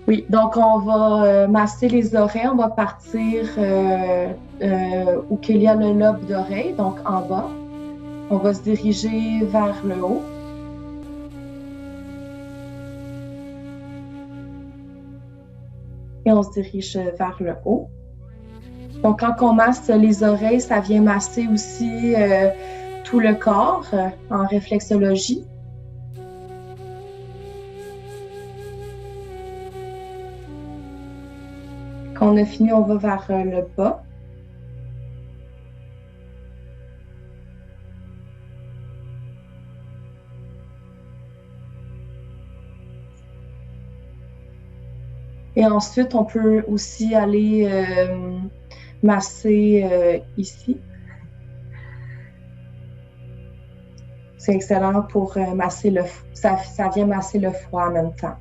Oui, donc on va masser les oreilles. On va partir où qu'il y a le lobe d'oreille, donc en bas. On va se diriger vers le haut. Et on se dirige vers le haut. Donc, quand on masse les oreilles, ça vient masser aussi tout le corps en réflexologie. Quand on a fini, on va vers le bas. Et ensuite, on peut aussi aller masser ici. C'est excellent pour masser le foie. Ça vient masser le foie en même temps.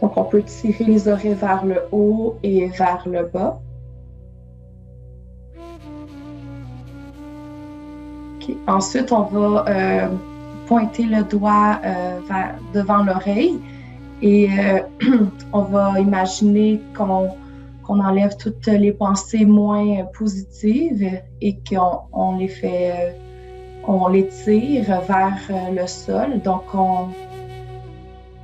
Donc, on peut tirer les oreilles vers le haut et vers le bas. Okay. Ensuite, on va pointer le doigt devant l'oreille et on va imaginer qu'on enlève toutes les pensées moins positives et qu'on les fait, on les tire vers le sol. Donc,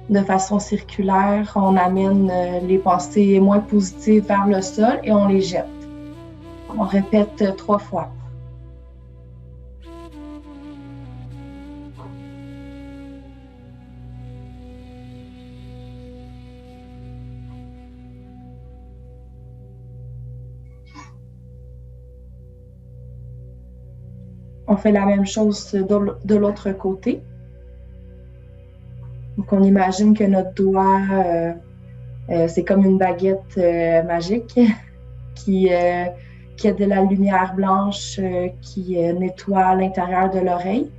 de façon circulaire, on amène les pensées moins positives vers le sol et on les jette. On répète 3 fois. On fait la même chose de l'autre côté. Donc, on imagine que notre doigt, c'est comme une baguette magique qui a de la lumière blanche qui nettoie l'intérieur de l'oreille.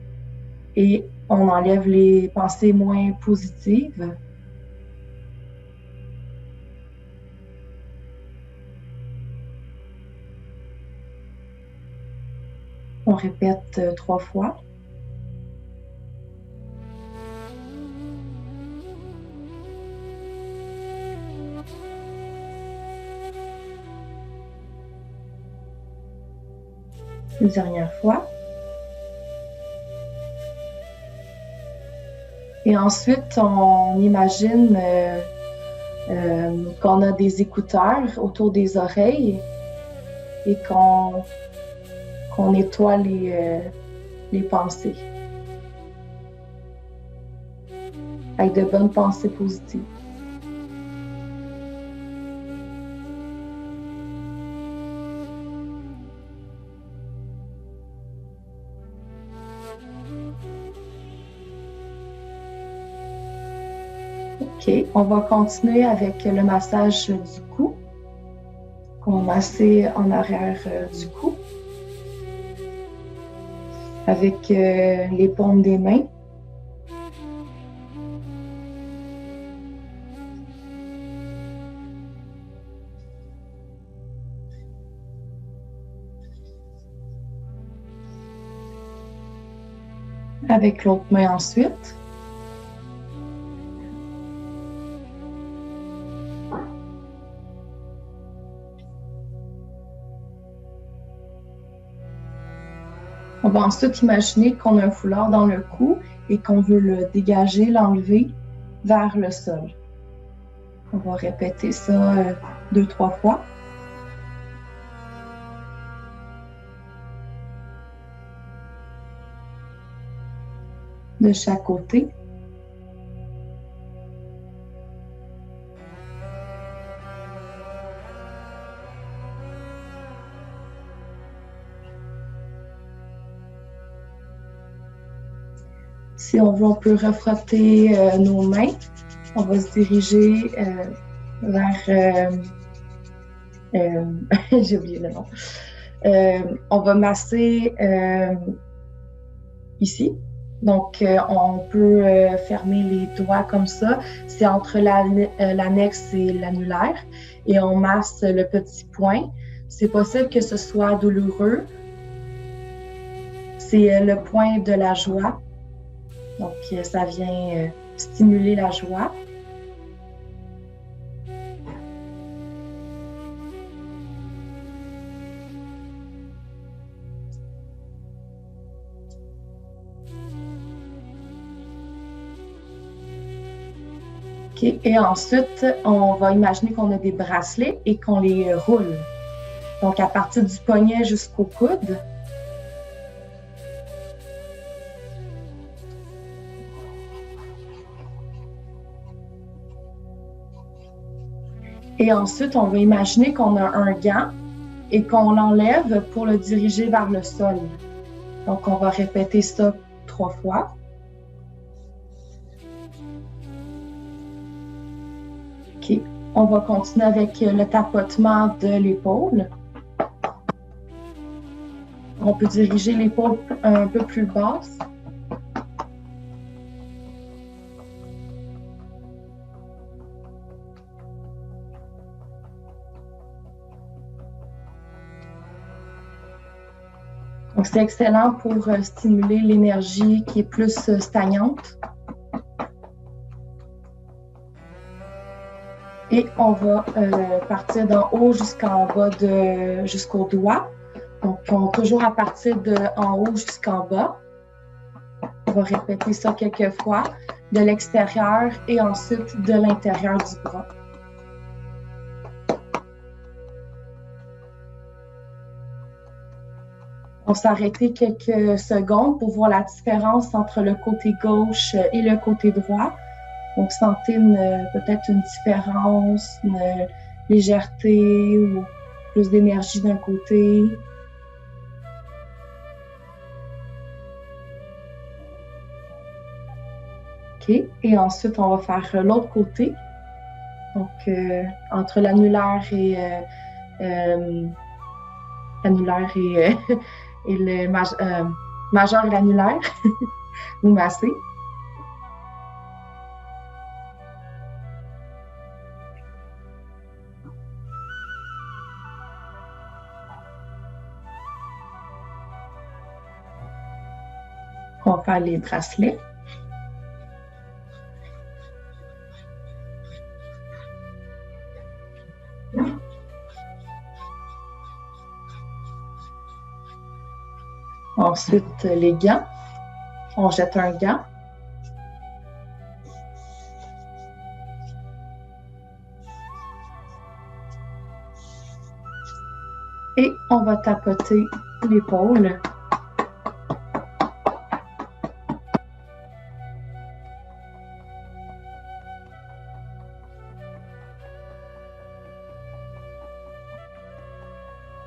Et on enlève les pensées moins positives. On répète 3 fois. Une dernière fois. Et ensuite, on imagine qu'on a des écouteurs autour des oreilles et qu'on nettoie les pensées avec de bonnes pensées positives. OK, on va continuer avec le massage du cou. On va masser en arrière du cou avec les paumes des mains. Avec l'autre main ensuite. On va ensuite imaginer qu'on a un foulard dans le cou et qu'on veut le dégager, l'enlever vers le sol. On va répéter ça 2-3 fois. De chaque côté. Si on veut, on peut refrotter nos mains. On va se diriger vers... j'ai oublié le nom. On va masser ici. Donc, on peut fermer les doigts comme ça. C'est entre l'annexe et l'annulaire. Et on masse le petit point. C'est possible que ce soit douloureux. c'est le point de la joie. Donc, ça vient stimuler la joie. Okay. Et ensuite, on va imaginer qu'on a des bracelets et qu'on les roule. Donc, à partir du poignet jusqu'au coude. Et ensuite, on va imaginer qu'on a un gant et qu'on l'enlève pour le diriger vers le sol. Donc, on va répéter ça 3 fois. OK. On va continuer avec le tapotement de l'épaule. On peut diriger l'épaule un peu plus basse. Donc, c'est excellent pour stimuler l'énergie qui est plus stagnante. Et on va partir d'en haut jusqu'en bas, jusqu'au doigt. Donc, toujours à partir d'en haut jusqu'en bas. On va répéter ça quelques fois, de l'extérieur et ensuite de l'intérieur du bras. On s'est arrêté quelques secondes pour voir la différence entre le côté gauche et le côté droit. Donc, sentez peut-être une différence, une légèreté ou plus d'énergie d'un côté. OK. Et ensuite, on va faire l'autre côté. Donc, entre l'annulaire et et le majeur et l'annulaire, ou massé. On va faire les bracelets. Ensuite, les gants. On jette un gant. Et on va tapoter l'épaule.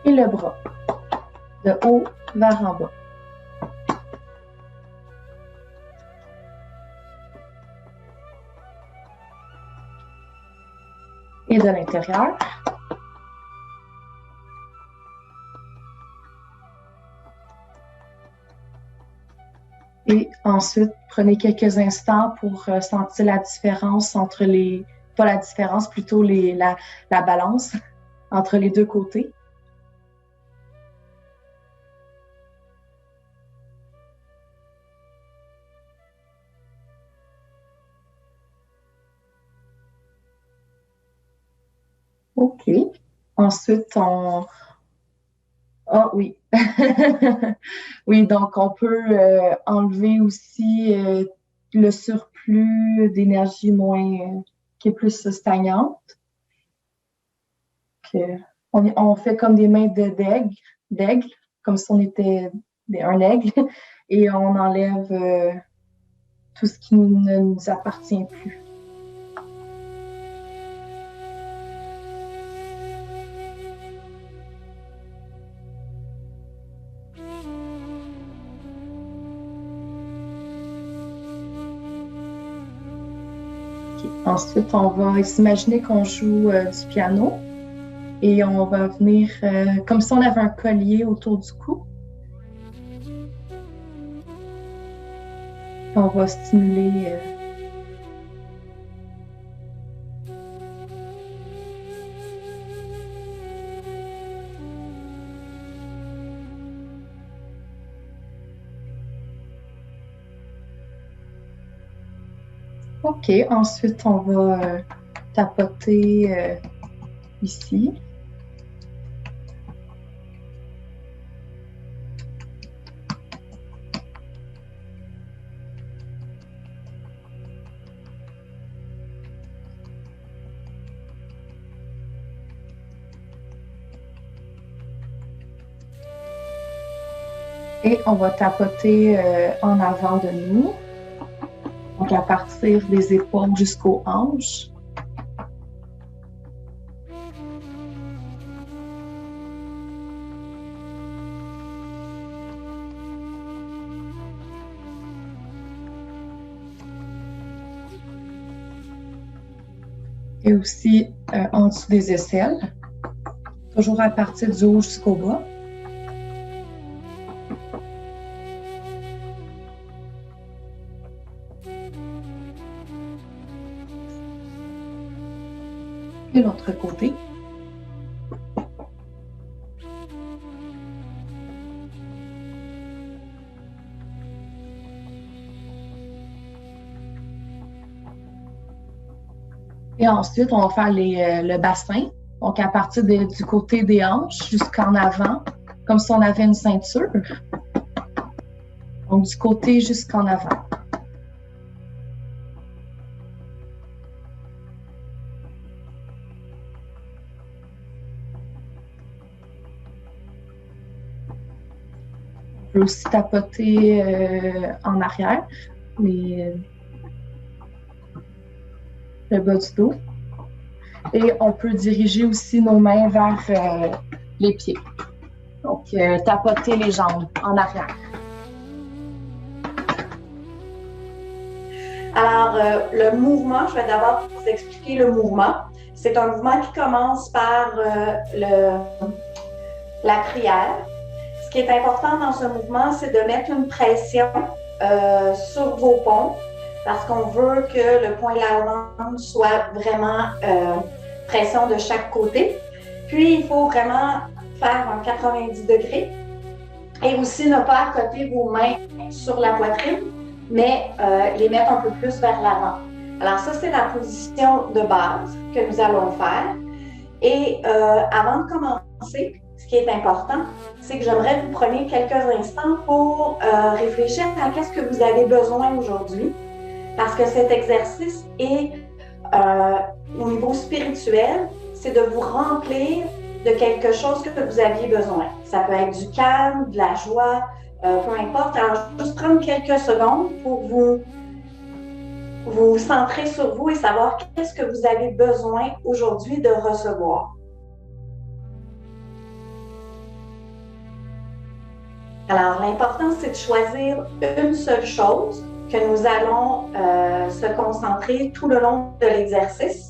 Et le bras, de haut vers en bas. Et de l'intérieur. Et ensuite, prenez quelques instants pour sentir la différence entre les... Pas la différence, plutôt la balance entre les deux côtés. OK. Ensuite, Ah oui. Oui, donc on peut enlever aussi le surplus d'énergie qui est plus stagnante. On fait comme des mains d'aigle, comme si on était un aigle, et on enlève tout ce qui ne nous appartient plus. Ensuite, on va s'imaginer qu'on joue du piano et on va venir comme si on avait un collier autour du cou. On va stimuler OK, ensuite, on va tapoter ici. Et on va tapoter en avant de nous. Donc, à partir des épaules jusqu'aux hanches. Et aussi en dessous des aisselles. Toujours à partir du haut jusqu'au bas. Et l'autre côté. Et ensuite, on va faire le bassin. Donc, à partir du côté des hanches jusqu'en avant, comme si on avait une ceinture. Donc, du côté jusqu'en avant. On peut aussi tapoter en arrière, le bas du dos. Et on peut diriger aussi nos mains vers les pieds. Donc, tapoter les jambes en arrière. Alors, le mouvement, je vais d'abord vous expliquer le mouvement. C'est un mouvement qui commence par la prière. Ce qui est important dans ce mouvement, c'est de mettre une pression sur vos paumes parce qu'on veut que le point de la langue soit vraiment pression de chaque côté. Puis, il faut vraiment faire un 90 degrés et aussi ne pas accoter vos mains sur la poitrine, mais les mettre un peu plus vers l'avant. Alors ça, c'est la position de base que nous allons faire. Et avant de commencer, ce qui est important, c'est que j'aimerais que vous preniez quelques instants pour réfléchir à qu'est-ce que vous avez besoin aujourd'hui, parce que cet exercice est, au niveau spirituel, c'est de vous remplir de quelque chose que vous aviez besoin. Ça peut être du calme, de la joie, peu importe. Alors, juste prendre quelques secondes pour vous centrer sur vous et savoir qu'est-ce que vous avez besoin aujourd'hui de recevoir. Alors, l'important, c'est de choisir une seule chose que nous allons se concentrer tout le long de l'exercice.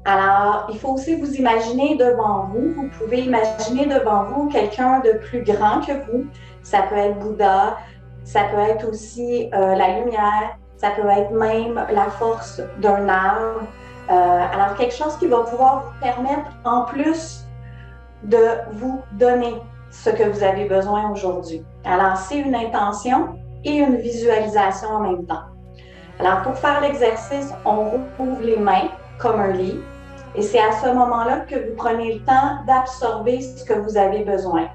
Alors, il faut aussi vous imaginer devant vous. Vous pouvez imaginer devant vous quelqu'un de plus grand que vous. Ça peut être Bouddha, ça peut être aussi la lumière, ça peut être même la force d'un arbre. Alors, quelque chose qui va pouvoir vous permettre, en plus, de vous donner ce que vous avez besoin aujourd'hui. Alors, c'est une intention et une visualisation en même temps. Alors, pour faire l'exercice, on rouvre les mains comme un lit. Et c'est à ce moment-là que vous prenez le temps d'absorber ce que vous avez besoin.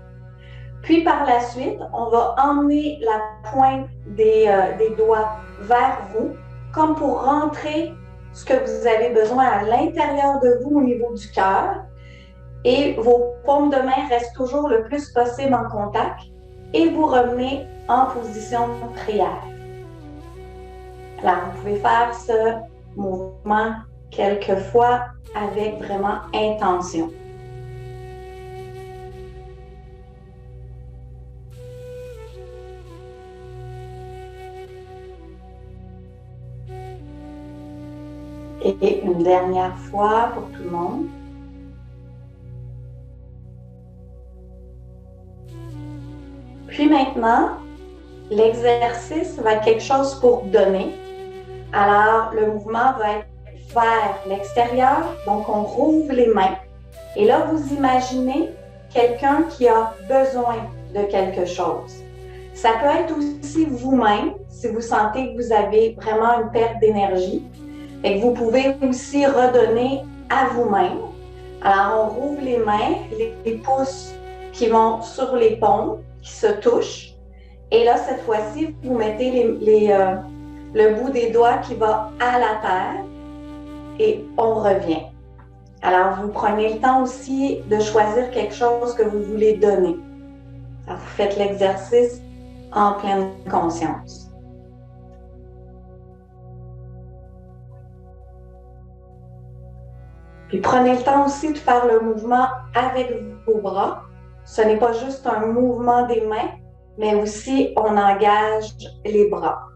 Puis par la suite, on va emmener la pointe des doigts vers vous, comme pour rentrer ce que vous avez besoin à l'intérieur de vous au niveau du cœur. Et vos paumes de main restent toujours le plus possible en contact et vous revenez en position de prière. Alors, vous pouvez faire ce mouvement quelques fois avec vraiment intention. Et une dernière fois pour tout le monde. Puis maintenant, l'exercice va être quelque chose pour donner. Alors, le mouvement va être vers l'extérieur, donc on rouvre les mains. Et là, vous imaginez quelqu'un qui a besoin de quelque chose. Ça peut être aussi vous-même, si vous sentez que vous avez vraiment une perte d'énergie. Et que vous pouvez aussi redonner à vous-même. Alors, on rouvre les mains, les pouces qui vont sur les paumes, qui se touchent. Et là, cette fois-ci, vous mettez le bout des doigts qui va à la terre et on revient. Alors, vous prenez le temps aussi de choisir quelque chose que vous voulez donner. Alors, vous faites l'exercice en pleine conscience. Puis prenez le temps aussi de faire le mouvement avec vos bras. Ce n'est pas juste un mouvement des mains, mais aussi on engage les bras.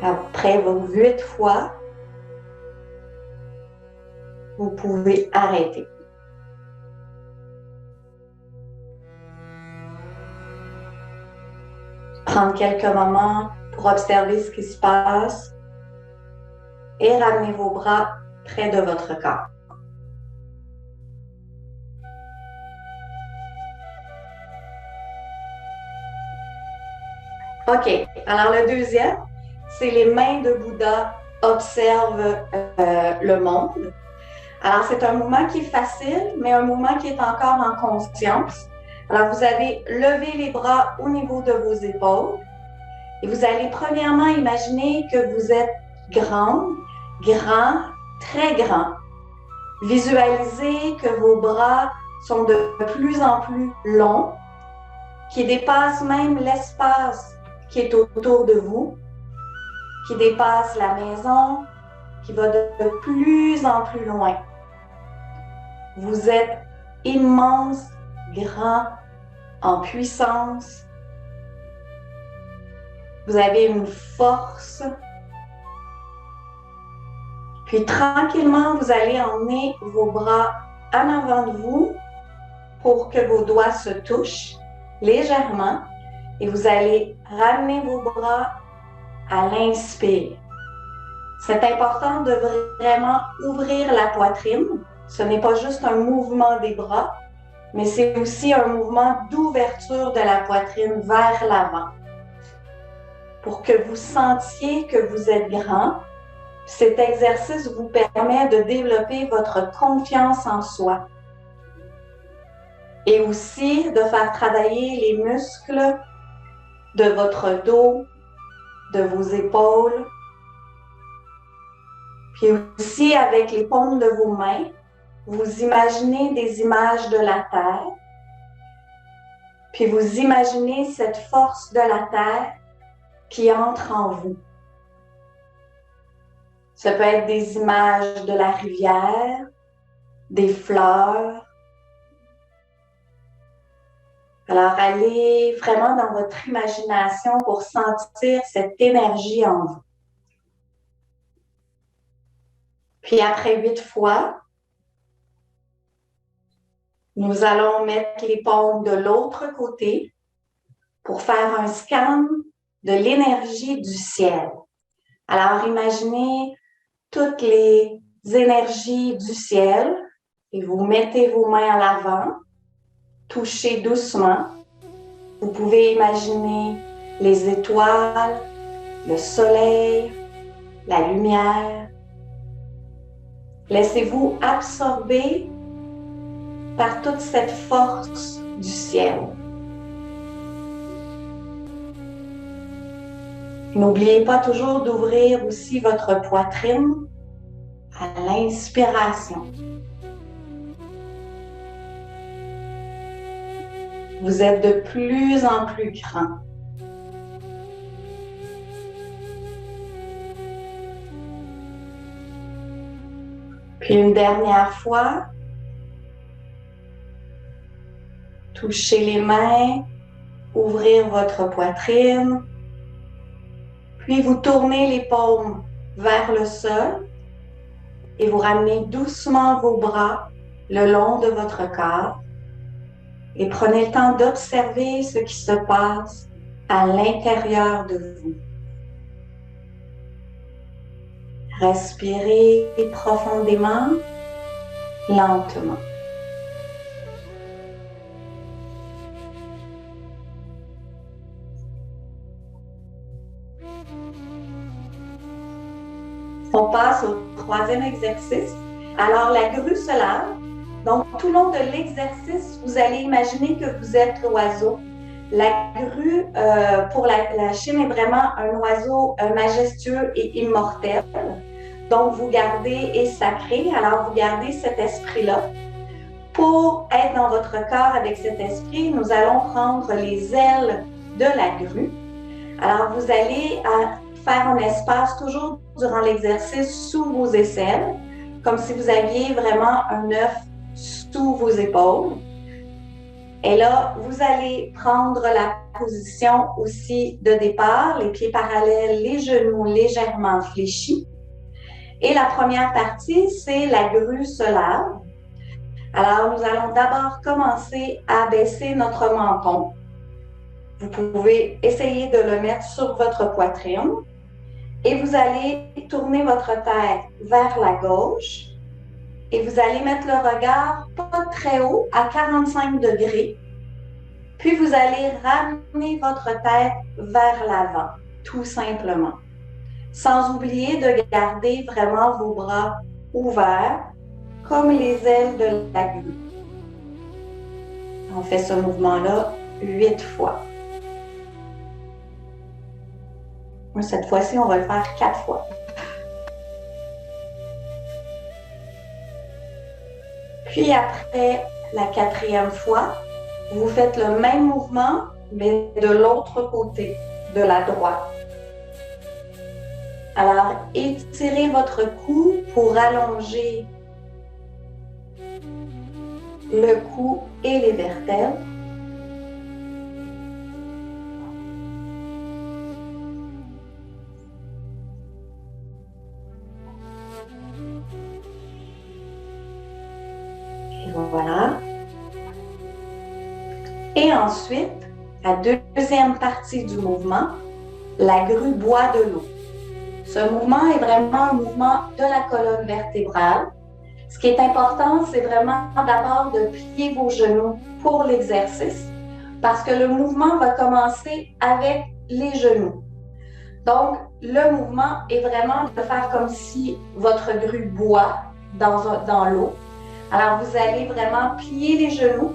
Après vos 8 fois, vous pouvez arrêter. Prendre quelques moments pour observer ce qui se passe et ramener vos bras près de votre corps. OK. Alors, le deuxième, c'est les mains de Bouddha observent le monde. Alors, c'est un mouvement qui est facile, mais un mouvement qui est encore en conscience. Alors, vous avez levé les bras au niveau de vos épaules et vous allez premièrement imaginer que vous êtes grand, très grand. Visualisez que vos bras sont de plus en plus longs, qui dépassent même l'espace qui est autour de vous, qui dépasse la maison, qui va de plus en plus loin. Vous êtes immense, grand, en puissance. Vous avez une force. Puis tranquillement, vous allez emmener vos bras en avant de vous pour que vos doigts se touchent légèrement. Et vous allez ramener vos bras à l'inspire. C'est important de vraiment ouvrir la poitrine. Ce n'est pas juste un mouvement des bras, mais c'est aussi un mouvement d'ouverture de la poitrine vers l'avant. Pour que vous sentiez que vous êtes grand, cet exercice vous permet de développer votre confiance en soi. Et aussi de faire travailler les muscles de votre dos, de vos épaules. Puis aussi, avec les paumes de vos mains, vous imaginez des images de la Terre. Puis vous imaginez cette force de la Terre qui entre en vous. Ça peut être des images de la rivière, des fleurs. Alors, allez vraiment dans votre imagination pour sentir cette énergie en vous. Puis après 8 fois, nous allons mettre les paumes de l'autre côté pour faire un scan de l'énergie du ciel. Alors, imaginez toutes les énergies du ciel et vous mettez vos mains à l'avant. Touchez doucement. Vous pouvez imaginer les étoiles, le soleil, la lumière. Laissez-vous absorber par toute cette force du ciel. N'oubliez pas toujours d'ouvrir aussi votre poitrine à l'inspiration. Vous êtes de plus en plus grand. Puis une dernière fois, touchez les mains, ouvrir votre poitrine, puis vous tournez les paumes vers le sol et vous ramenez doucement vos bras le long de votre corps. Et prenez le temps d'observer ce qui se passe à l'intérieur de vous. Respirez profondément, lentement. On passe au troisième exercice. Alors, la grue se lave. Donc, tout le long de l'exercice, vous allez imaginer que vous êtes l'oiseau. La grue, pour la Chine, est vraiment un oiseau majestueux et immortel. Donc, vous gardez, et sacré, alors vous gardez cet esprit-là. Pour être dans votre corps avec cet esprit, nous allons prendre les ailes de la grue. Alors, vous allez faire un espace toujours durant l'exercice sous vos aisselles, comme si vous aviez vraiment un œuf sous vos épaules. Et là, vous allez prendre la position aussi de départ, les pieds parallèles, les genoux légèrement fléchis. Et la première partie, c'est la grue se lave. Alors, nous allons d'abord commencer à baisser notre menton. Vous pouvez essayer de le mettre sur votre poitrine et vous allez tourner votre tête vers la gauche et vous allez mettre le regard pas très haut, à 45 degrés. Puis vous allez ramener votre tête vers l'avant, tout simplement. Sans oublier de garder vraiment vos bras ouverts, comme les ailes de la grue. On fait ce mouvement-là 8 fois. Cette fois-ci, on va le faire 4 fois. Puis après la 4e fois, vous faites le même mouvement, mais de l'autre côté, de la droite. Alors, étirez votre cou pour allonger le cou et les vertèbres. Et voilà. Et ensuite, la deuxième partie du mouvement, la grue boit de l'eau. Ce mouvement est vraiment un mouvement de la colonne vertébrale. Ce qui est important, c'est vraiment d'abord de plier vos genoux pour l'exercice parce que le mouvement va commencer avec les genoux. Donc, le mouvement est vraiment de faire comme si votre grue boit dans l'eau. Alors, vous allez vraiment plier les genoux.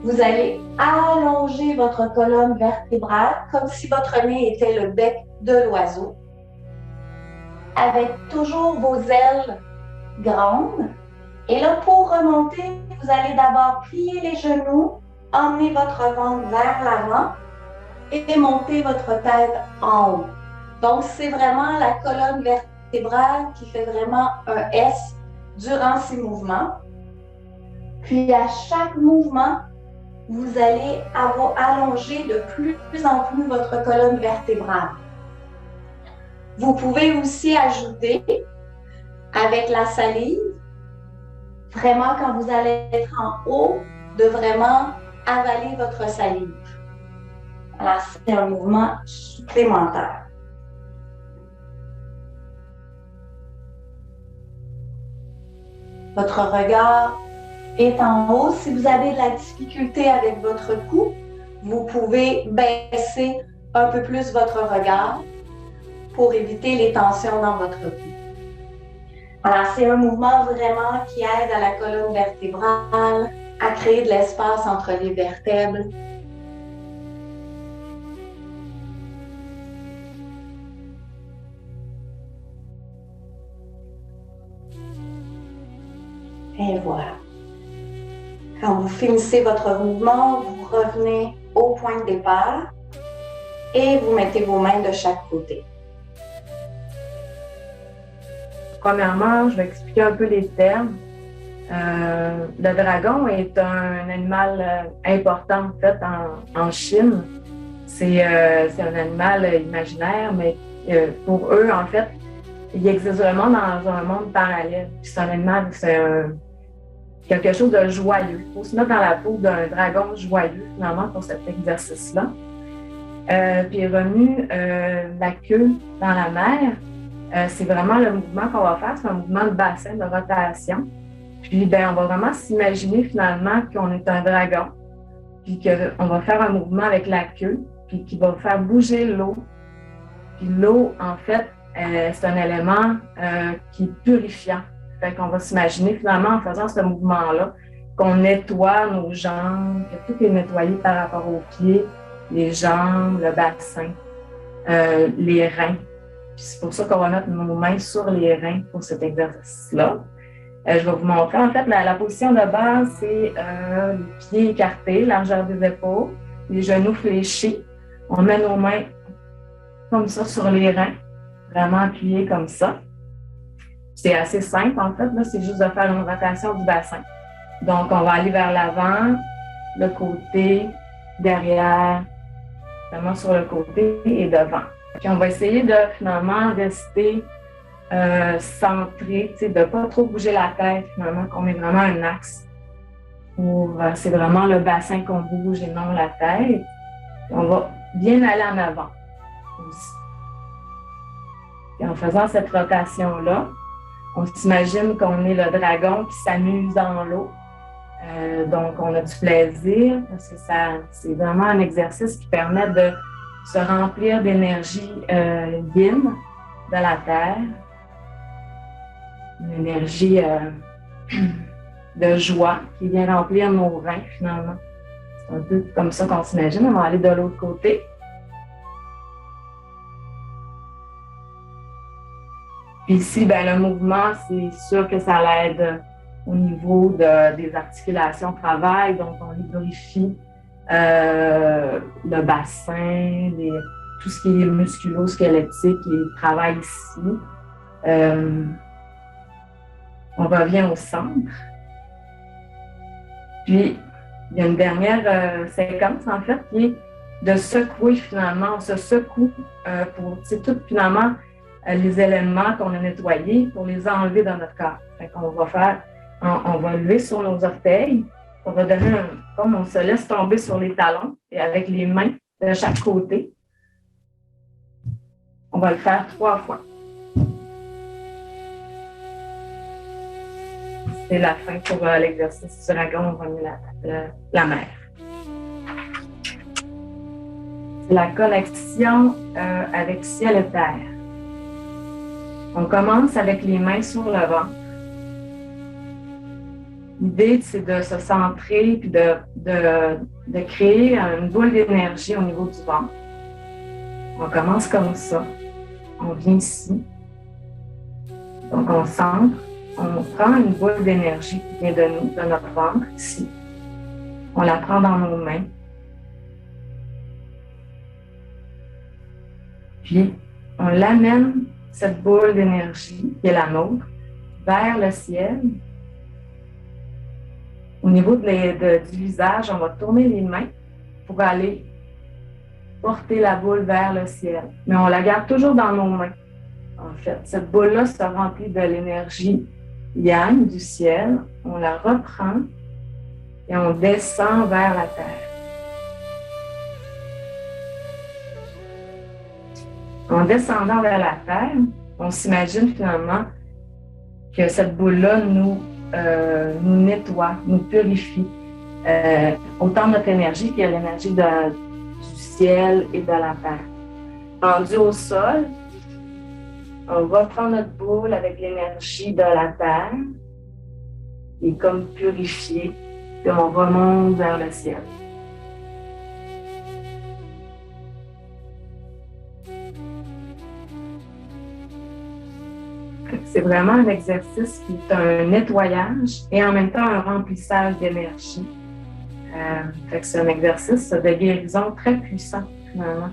Vous allez allonger votre colonne vertébrale comme si votre nez était le bec de l'oiseau. Avec toujours vos ailes grandes. Et là, pour remonter, vous allez d'abord plier les genoux, emmener votre ventre vers l'avant et monter votre tête en haut. Donc, c'est vraiment la colonne vertébrale qui fait vraiment un S durant ces mouvements. Puis, à chaque mouvement, vous allez allonger de plus en plus votre colonne vertébrale. Vous pouvez aussi ajouter, avec la salive, vraiment quand vous allez être en haut, de vraiment avaler votre salive. Alors, c'est un mouvement supplémentaire. Votre regard est en haut. Si vous avez de la difficulté avec votre cou, vous pouvez baisser un peu plus votre regard pour éviter les tensions dans votre cou. Alors, c'est un mouvement vraiment qui aide à la colonne vertébrale, à créer de l'espace entre les vertèbres. Et voilà. Quand vous finissez votre mouvement, vous revenez au point de départ et vous mettez vos mains de chaque côté. Premièrement, je vais expliquer un peu les termes. Le dragon est un animal important en fait en Chine. C'est un animal imaginaire, mais pour eux, en fait, il existe vraiment dans un monde parallèle. Puis c'est un animal, c'est quelque chose de joyeux. Il faut se mettre dans la peau d'un dragon joyeux, finalement, pour cet exercice-là. Puis est revenu la queue dans la mer. C'est vraiment le mouvement qu'on va faire, c'est un mouvement de bassin, de rotation. Puis, on va vraiment s'imaginer finalement qu'on est un dragon, puis qu'on va faire un mouvement avec la queue, puis qui va faire bouger l'eau. Puis l'eau, en fait, c'est un élément qui est purifiant. Fait qu'on va s'imaginer finalement en faisant ce mouvement-là qu'on nettoie nos jambes, que tout est nettoyé par rapport aux pieds, les jambes, le bassin, les reins. Puis c'est pour ça qu'on va mettre nos mains sur les reins pour cet exercice-là. Je vais vous montrer. En fait, la position de base, c'est les pieds écartés, largeur des épaules, les genoux fléchis. On met nos mains comme ça sur les reins, vraiment appuyés comme ça. C'est assez simple, en fait. Là, c'est juste de faire une rotation du bassin. Donc, on va aller vers l'avant, le côté, derrière, vraiment sur le côté et devant. Puis, on va essayer de finalement rester centré, de ne pas trop bouger la tête, finalement, qu'on ait vraiment un axe. C'est vraiment le bassin qu'on bouge et non la tête. Puis on va bien aller en avant aussi. Et en faisant cette rotation-là, on s'imagine qu'on est le dragon qui s'amuse dans l'eau. Donc, on a du plaisir parce que c'est vraiment un exercice qui permet de se remplir d'énergie yin de la terre, une énergie de joie qui vient remplir nos reins finalement. C'est un peu comme ça qu'on s'imagine. On va aller de l'autre côté. Puis ici, le mouvement, c'est sûr que ça l'aide au niveau des articulations travail, donc on lubrifie le bassin, tout ce qui est musculo-squelettique, il travaille ici. On revient au centre. Puis, il y a une dernière séquence, en fait, qui est de secouer finalement. On se secoue pour tout finalement les éléments qu'on a nettoyés pour les enlever dans notre corps. Fait qu'on va faire, on va lever sur nos orteils, on va donner comme on se laisse tomber sur les talons et avec les mains de chaque côté. On va le faire 3 fois. C'est la fin pour l'exercice du dragon, on va mettre la mer. C'est la connexion avec ciel et terre. On commence avec les mains sur le ventre. L'idée, c'est de se centrer et de créer une boule d'énergie au niveau du ventre. On commence comme ça. On vient ici. Donc, on centre. On prend une boule d'énergie qui vient de notre ventre, ici. On la prend dans nos mains. Puis, on l'amène, cette boule d'énergie, qui est la nôtre, vers le ciel. Au niveau du visage, on va tourner les mains pour aller porter la boule vers le ciel. Mais on la garde toujours dans nos mains, en fait. Cette boule-là se remplit de l'énergie yang du ciel. On la reprend et on descend vers la terre. En descendant vers la terre, on s'imagine finalement que cette boule-là nous nettoie, nous purifie. Autant notre énergie que l'énergie du ciel et de la terre. Rendu au sol, on va prendre notre boule avec l'énergie de la terre qui est comme purifiée, puis on remonte vers le ciel. C'est vraiment un exercice qui est un nettoyage et en même temps un remplissage d'énergie. C'est un exercice de guérison très puissant, finalement.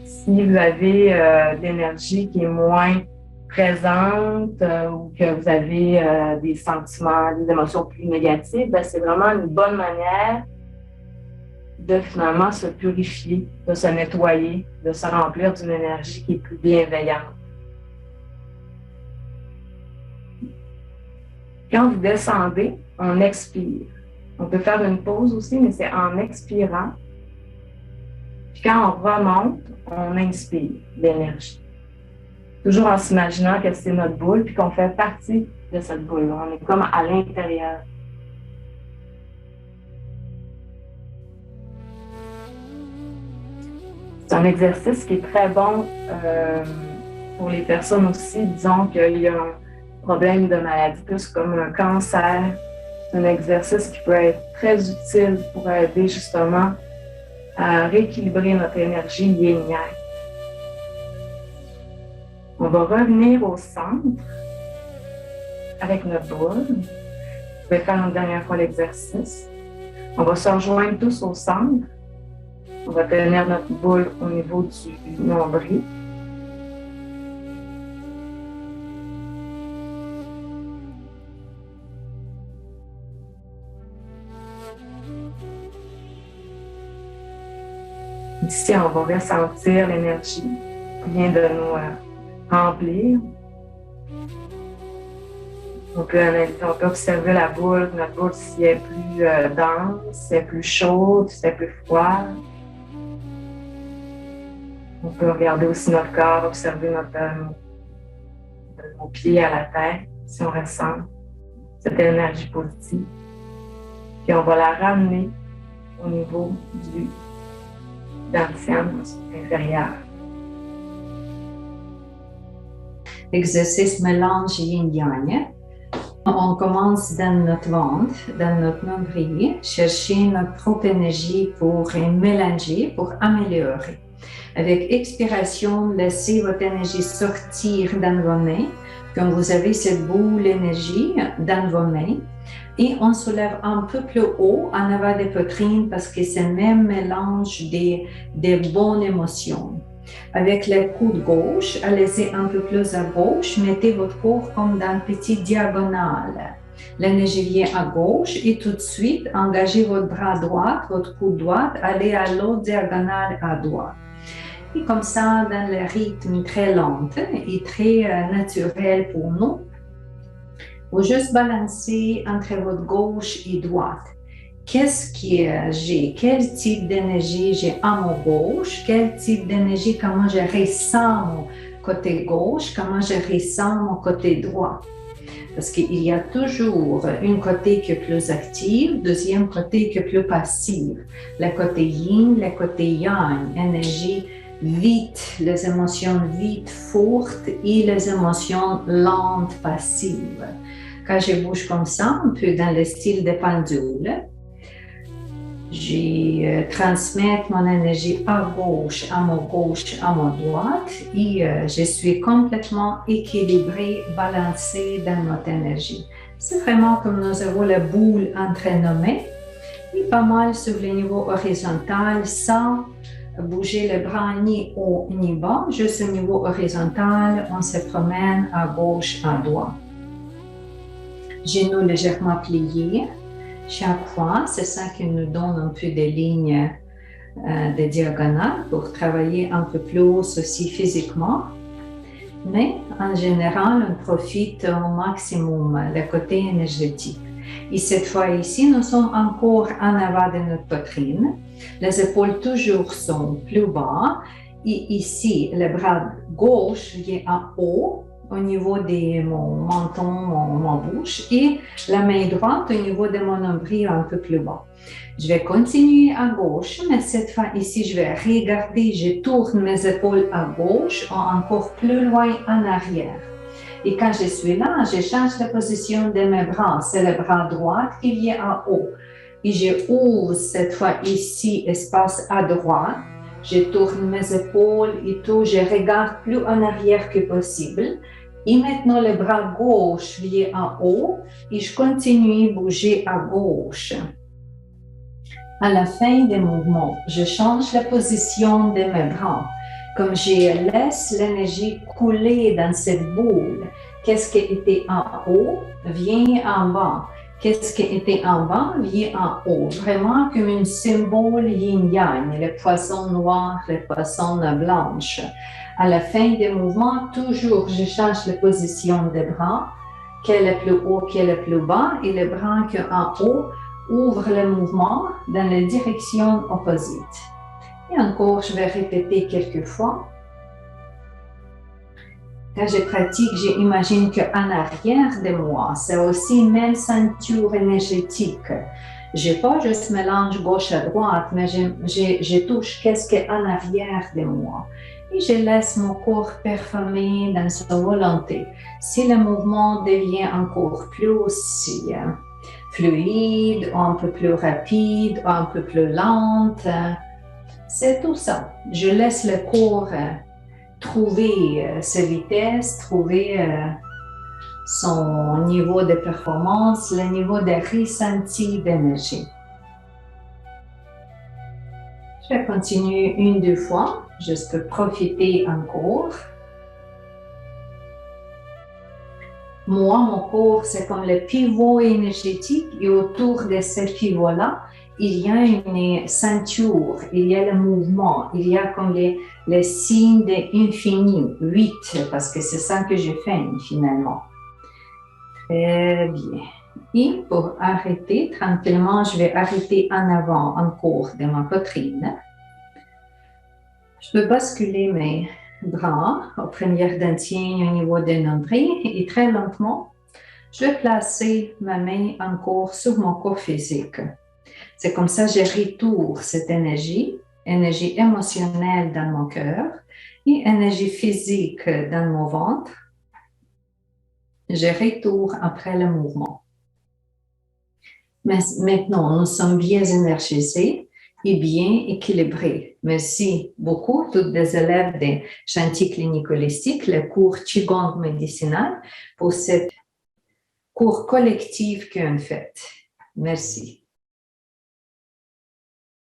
Si vous avez de l'énergie qui est moins présente ou que vous avez des sentiments, des émotions plus négatives, c'est vraiment une bonne manière de finalement se purifier, de se nettoyer, de se remplir d'une énergie qui est plus bienveillante. Quand vous descendez, on expire. On peut faire une pause aussi, mais c'est en expirant. Puis quand on remonte, on inspire l'énergie. Toujours en s'imaginant que c'est notre boule, puis qu'on fait partie de cette boule-là. On est comme à l'intérieur. C'est un exercice qui est très bon pour les personnes aussi, disons qu'il y a un problème de maladie, plus comme un cancer. C'est un exercice qui peut être très utile pour aider justement à rééquilibrer notre énergie yin-yang. On va revenir au centre avec notre boule. Je vais faire une dernière fois l'exercice. On va se rejoindre tous au centre. On va tenir notre boule au niveau du nombril. Ici, on va ressentir l'énergie qui vient de nous remplir. On peut analyser, on peut observer la boule, notre boule si elle est plus dense, si elle est plus chaude, si elle est plus froide. On peut regarder aussi notre corps, observer nos pieds à la tête, si on ressent cette énergie positive. Puis on va la ramener au niveau du dantian inférieur. Exercice mélange yin-yang. On commence dans notre ventre, dans notre nombril, chercher notre propre énergie pour mélanger, pour améliorer. Avec expiration, laissez votre énergie sortir dans vos mains, quand vous avez cette boule d'énergie dans vos mains. Et on soulève un peu plus haut en avant des poitrines parce que c'est le même mélange des bonnes émotions. Avec le coude gauche, allez-y un peu plus à gauche, mettez votre corps comme dans une petite diagonale. L'énergie vient à gauche et tout de suite, engagez votre bras droit, votre coude droit, allez à l'autre diagonale à droite. Et comme ça, dans le rythme très lent et très naturel pour nous, vous juste balancer entre votre gauche et droite. Qu'est-ce que j'ai? Quel type d'énergie j'ai à mon gauche? Quel type d'énergie, comment je ressens mon côté gauche? Comment je ressens mon côté droit? Parce qu'il y a toujours un côté qui est plus actif, deuxième côté qui est plus passif. Le côté yin, le côté yang, énergie vite, les émotions vite, fortes et les émotions lentes, passives. Quand je bouge comme ça, un peu dans le style de pendule, je transmets mon énergie à gauche, à mon droite et je suis complètement équilibrée, balancée dans notre énergie. C'est vraiment comme nous avons la boule entre nos mains et pas mal sur le niveau horizontal sans bouger les bras ni haut ni bas, juste au niveau horizontal, on se promène à gauche, à droite. Genoux légèrement pliés. Chaque fois, c'est ça qui nous donne un peu des lignes de diagonale pour travailler un peu plus aussi physiquement. Mais en général, on profite au maximum le côté énergétique. Et cette fois ici, nous sommes encore en avant de notre poitrine. Les épaules toujours sont plus bas. Et ici, le bras gauche vient en haut au niveau de mon menton, mon bouche, et la main droite au niveau de mon nombril un peu plus bas. Je vais continuer à gauche, mais cette fois ici, je vais regarder, je tourne mes épaules à gauche, encore plus loin en arrière. Et quand je suis là, je change la position de mes bras. C'est le bras droit qui vient en haut. Et je ouvre cette fois ici, espace à droite. Je tourne mes épaules et tout, je regarde plus en arrière que possible. Et maintenant, le bras gauche vient en haut et je continue à bouger à gauche. À la fin des mouvements, je change la position de mes bras. Comme je laisse l'énergie couler dans cette boule, qu'est-ce qui était en haut vient en bas. Qu'est-ce qui était en bas vient en haut. Vraiment comme un symbole yin-yang, le poisson noir, le poisson blanche. À la fin des mouvements, toujours je change la position des bras, quel est le plus haut, quel est le plus bas, et le bras qui est en haut ouvre le mouvement dans la direction opposite. Et encore, je vais répéter quelques fois. Quand je pratique, j'imagine qu'en arrière de moi, c'est aussi une même ceinture énergétique. Je n'ai pas juste mélange gauche à droite, mais je touche qu'est-ce qui est en arrière de moi. Et je laisse mon corps performer dans sa volonté. Si le mouvement devient encore plus fluide, ou un peu plus rapide, ou un peu plus lente, c'est tout ça. Je laisse le corps trouver sa vitesse, trouver son niveau de performance, le niveau de ressenti d'énergie. Je vais continuer une, deux fois, juste pour profiter encore. Moi, mon corps, c'est comme le pivot énergétique et autour de ce pivot-là, il y a une ceinture, il y a le mouvement, il y a comme les signes de l'infini, 8, parce que c'est ça que je fais finalement. Très bien. Et pour arrêter, tranquillement, je vais arrêter en avant encore de ma poitrine. Je peux basculer mes bras aux premières dentines au niveau de nombril et très lentement, je vais placer ma main encore sur mon corps physique. C'est comme ça que je retourne cette énergie émotionnelle dans mon cœur et énergie physique dans mon ventre. Je retourne après le mouvement. Mais maintenant, nous sommes bien énergisés et bien équilibrés. Merci beaucoup, toutes les élèves des chantiers cliniques holistiques, le cours Qigong médicinal, pour ce cours collectif qu'on fait. Merci.